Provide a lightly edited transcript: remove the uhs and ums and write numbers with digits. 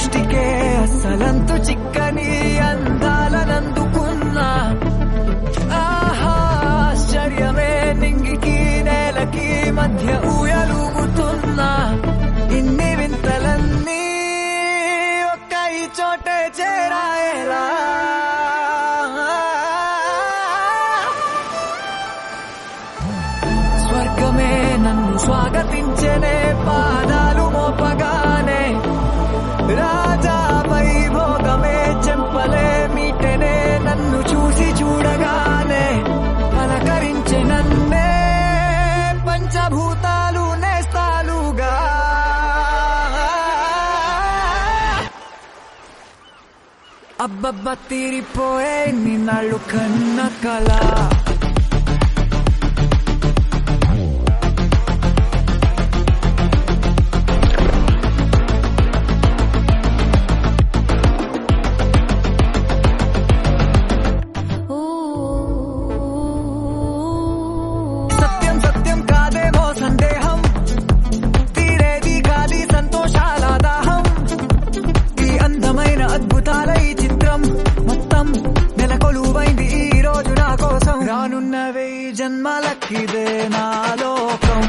దృష్టికే అసలంతు చిక్కని అందాలనందుకున్నా. ఆహా ఆశ్చర్యమే నింగికి నేలకి మధ్య ఊయలుగుతున్నా. ఇన్ని వింతలన్నీ ఒక్క ఈ చోటే చేరాయేలా. స్వర్గమే నన్ను స్వాగతించనే పాదాలు మోపగానే. రాజా వైభోగమే చెంపలే మీటనే నన్ను చూసి చూడగానే. పలకరించే నన్నే పంచభూతాలు నేస్తాలుగా. అబ్బబ్బ తీరిపోయే నిన్నాళ్ళు కన్న కళ. సత్యం సత్యం కాదేమో సందేహం, తీరేది కాది సంతోషాల దాహం. ఈ అందమైన అద్భుతాల ఈ చిత్రం మొత్తం నెలకొలువైంది ఈ రోజు నా కోసం. రానున్న 1000 జన్మలకిదే నా లోకం.